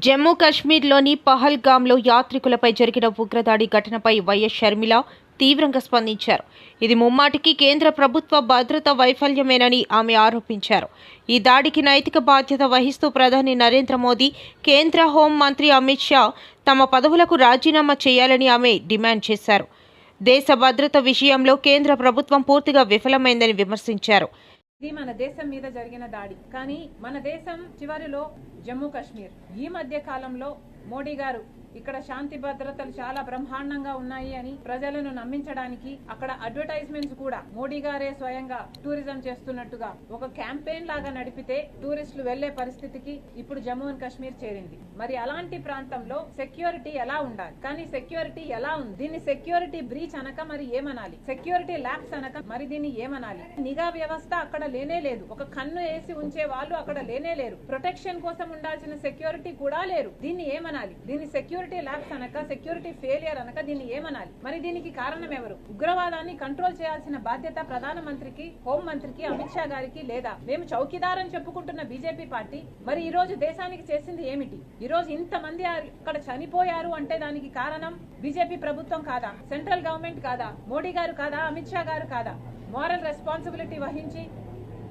జమ్మూ కాశ్మీర్లోని పహల్గామ్లో యాత్రికులపై జరిగిన ఉగ్రదాడి ఘటనపై వైఎస్ షర్మిల తీవ్రంగా స్పందించారు. ఇది ముమ్మాటికి కేంద్ర ప్రభుత్వ భద్రతా వైఫల్యమేనని ఆమె ఆరోపించారు. ఈ దాడికి నైతిక బాధ్యత వహిస్తూ ప్రధాని నరేంద్ర మోదీ, కేంద్ర హోం మంత్రి అమిత్ షా తమ పదవులకు రాజీనామా చేయాలని ఆమె డిమాండ్ చేశారు. దేశ భద్రత విషయంలో కేంద్ర ప్రభుత్వం పూర్తిగా విఫలమైందని విమర్శించారు. ఇది మన దేశం మీద జరిగిన దాడి. కానీ మన దేశం చివరిలో జమ్మూ కాశ్మీర్. ఈ మధ్య కాలంలో మోడీ గారు ఇక్కడ శాంతి భద్రతలు చాలా బ్రహ్మాండంగా ఉన్నాయి అని ప్రజలను నమ్మించడానికి అక్కడ అడ్వర్టైజ్మెంట్స్ కూడా మోడీ గారే స్వయంగా టూరిజం చేస్తున్నట్టుగా ఒక క్యాంపెయిన్ లాగా నడిపితే టూరిస్టులు వెళ్లే పరిస్థితికి ఇప్పుడు జమ్మూ అండ్ కాశ్మీర్ చేరింది. మరి అలాంటి ప్రాంతంలో సెక్యూరిటీ ఎలా ఉండాలి? కానీ సెక్యూరిటీ ఎలా ఉంది? దీన్ని సెక్యూరిటీ బ్రీచ్ అనక మరి ఏమనాలి? సెక్యూరిటీ ల్యాప్స్ అనక మరి దీన్ని ఏమనాలి? నిఘా వ్యవస్థ అక్కడ లేనే లేదు. ఒక కన్ను వేసి ఉంచే వాళ్ళు అక్కడ లేనే లేరు. ప్రొటెక్షన్ కోసం ఉండాల్సిన సెక్యూరిటీ కూడా లేరు. దీన్ని ఏమనాలి? దీన్ని సెక్యూరిటీ ల్యాబ్స్ అనక, సెక్యూరిటీ ఫెయిలియర్ అనక దీన్ని ఏమనాలి? మరి దీనికి కారణం ఎవరు? ఉగ్రవాదాన్ని కంట్రోల్ చేయాల్సిన బాధ్యత ప్రధానమంత్రికి, హోం మంత్రికి, అమిత్ షా గారికి లేదా? మేము చౌకీదారని చెప్పుకుంటున్న బీజేపీ పార్టీ మరి ఈ రోజు దేశానికి చేసింది ఏమిటి? ఈ రోజు ఇంతమంది అక్కడ చనిపోయారు అంటే దానికి కారణం బీజేపీ ప్రభుత్వం కాదా? సెంట్రల్ గవర్నమెంట్ కాదా? మోడీ గారు కాదా? అమిత్ షా గారు కాదా? మోరల్ రెస్పాన్సిబిలిటీ వహించి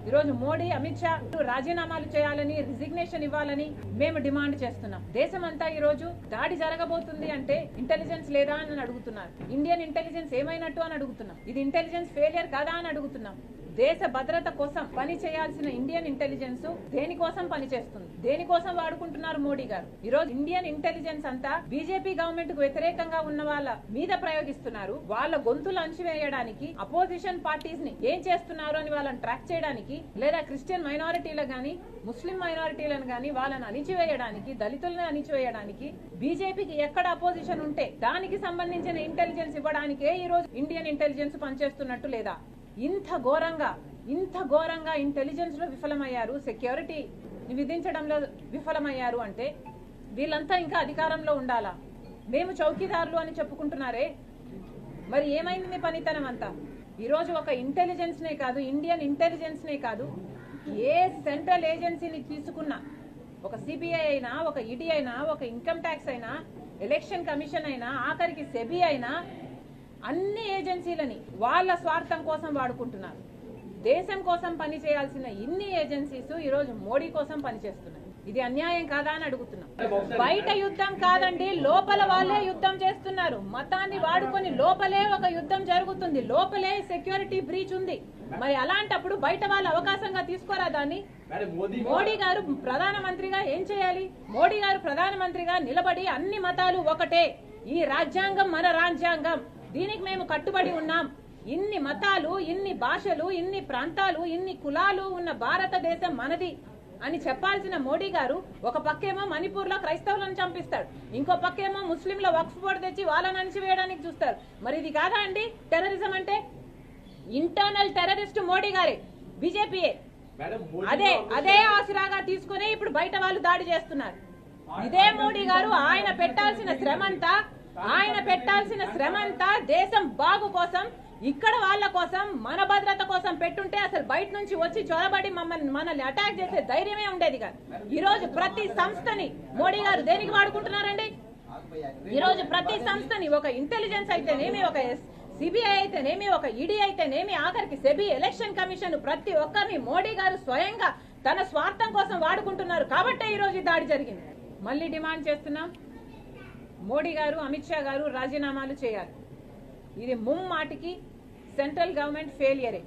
ఈరోజు మోడీ, అమిత్ షా రాజీనామాలు చేయాలని, రిజిగ్నేషన్ ఇవ్వాలని మేము డిమాండ్ చేస్తున్నాం. దేశమంతా ఈ రోజు దాడి జరగబోతుంది అంటే ఇంటెలిజెన్స్ లేదా అని అడుగుతున్నారు. ఇండియన్ ఇంటెలిజెన్స్ ఏమైనట్టు అని అడుగుతున్నాం. ఇది ఇంటెలిజెన్స్ ఫెయిలియర్ కాదా అని అడుగుతున్నాం. దేశ భద్రత కోసం పని చేయాల్సిన ఇండియన్ ఇంటెలిజెన్స్ దేనికోసం పనిచేస్తుంది? దేనికోసం వాడుకుంటున్నారు మోడీ గారు? ఈ రోజు ఇండియన్ ఇంటెలిజెన్స్ అంతా బీజేపీ గవర్నమెంట్ కు వ్యతిరేకంగా ఉన్న వాళ్ళ మీద ప్రయోగిస్తున్నారు. వాళ్ళ గొంతులు అణచివేయడానికి, అపోజిషన్ పార్టీస్ ని ఏం చేస్తున్నారు అని వాళ్ళని ట్రాక్ చేయడానికి, లేదా క్రిస్టియన్ మైనారిటీలకు గానీ, ముస్లిం మైనారిటీలను గానీ వాళ్ళని అణిచివేయడానికి, దళితులను అణిచివేయడానికి బీజేపీకి ఎక్కడ అపోజిషన్ ఉంటే దానికి సంబంధించిన ఇంటెలిజెన్స్ ఇవ్వడానికే ఈ రోజు ఇండియన్ ఇంటెలిజెన్స్ పనిచేస్తున్నట్టు లేదా? ఇంత ఘోరంగా ఇంటెలిజెన్స్ లో విఫలమయ్యారు, సెక్యూరిటీ విధించడంలో విఫలమయ్యారు అంటే వీళ్ళంతా ఇంకా అధికారంలో ఉండాలా? మేము చౌకీదారులు అని చెప్పుకుంటున్నారే, మరి ఏమైంది మీ పనితనం అంతా? ఈరోజు ఒక ఇంటెలిజెన్స్ నే కాదు, ఇండియన్ ఇంటెలిజెన్స్ నే కాదు, ఏ సెంట్రల్ ఏజెన్సీని తీసుకున్నా, ఒక సిబిఐ అయినా, ఒక ఈడీ అయినా, ఒక ఇన్కమ్ ట్యాక్స్ అయినా, ఎలక్షన్ కమిషన్ అయినా, ఆఖరికి సెబీ అయినా, అన్ని ఏజెన్సీలని వాళ్ళ స్వార్థం కోసం వాడుకుంటున్నారు. దేశం కోసం పని చేయాల్సిన ఇన్ని ఏజెన్సీస్ ఈ రోజు మోడీ కోసం పనిచేస్తున్నాయి. ఇది అన్యాయం కాదా అని అడుగుతున్నాం. బయట యుద్ధం కాదండి, లోపల వాళ్ళే యుద్ధం చేస్తున్నారు. మతాన్ని వాడుకొని లోపలే ఒక యుద్ధం జరుగుతుంది, లోపలే సెక్యూరిటీ బ్రీచ్ ఉంది. మరి అలాంటప్పుడు బయట వాళ్ళు అవకాశంగా తీసుకోరా దాన్ని? మోడీ గారు ప్రధానమంత్రిగా ఏం చేయాలి? మోడీ గారు ప్రధానమంత్రిగా నిలబడి అన్ని మతాలు ఒకటే, ఈ రాజ్యాంగం మన రాజ్యాంగం, దీనికి మేము కట్టుబడి ఉన్నాం, ఇన్ని మతాలు, ఇన్ని భాషలు, ఇన్ని ప్రాంతాలు, ఇన్ని కులాలు ఉన్న భారతదేశం మనది అని చెప్పాల్సిన మోడీ గారు ఒక పక్కేమో మణిపూర్ లో క్రైస్తవులను చంపిస్తాడు, ఇంకో పక్కేమో ముస్లింల వక్ఫ్ బోర్డు తెచ్చి వాళ్ళని అణిచివేయడానికి చూస్తారు. మరి ఇది కాదా అండి టెర్రరిజం అంటే? ఇంటర్నల్ టెర్రరిస్ట్ మోడీ గారే, బీజేపీయే. అదే ఆసరాగా తీసుకుని ఇప్పుడు బయట వాళ్ళు దాడి చేస్తున్నారు. ఇదే మోడీ గారు ఆయన పెట్టాల్సిన శ్రమంతా దేశం బాగు కోసం, ఇక్కడ వాళ్ళ కోసం, మన భద్రత కోసం పెట్టుంటే అసలు బయట నుంచి వచ్చి చొరబడి మనల్ని అటాక్ చేసే ధైర్యమే ఉండేది కాదు. ఈ రోజు ప్రతి సంస్థని మోడీ గారు దేనికి వాడుకుంటున్నారండి? ఈ రోజు ప్రతి సంస్థని, ఒక ఇంటెలిజెన్స్ అయితేనేమి, ఒక సిబిఐ అయితేనేమి, ఒక ఈడీ అయితేనేమి, ఆఖరికి సెబీ, ఎలక్షన్ కమిషన్, ప్రతి ఒక్కరిని మోడీ గారు స్వయంగా తన స్వార్థం కోసం వాడుకుంటున్నారు. కాబట్టే ఈ రోజు దాడి జరిగింది. మళ్ళీ డిమాండ్ చేస్తున్నాం, మోడీ గారు, అమిత్ షా గారు రాజీనామాలు చేయాలి. ఇది ముమ్మాటికి సెంట్రల్ గవర్నమెంట్ ఫెయిలియరే.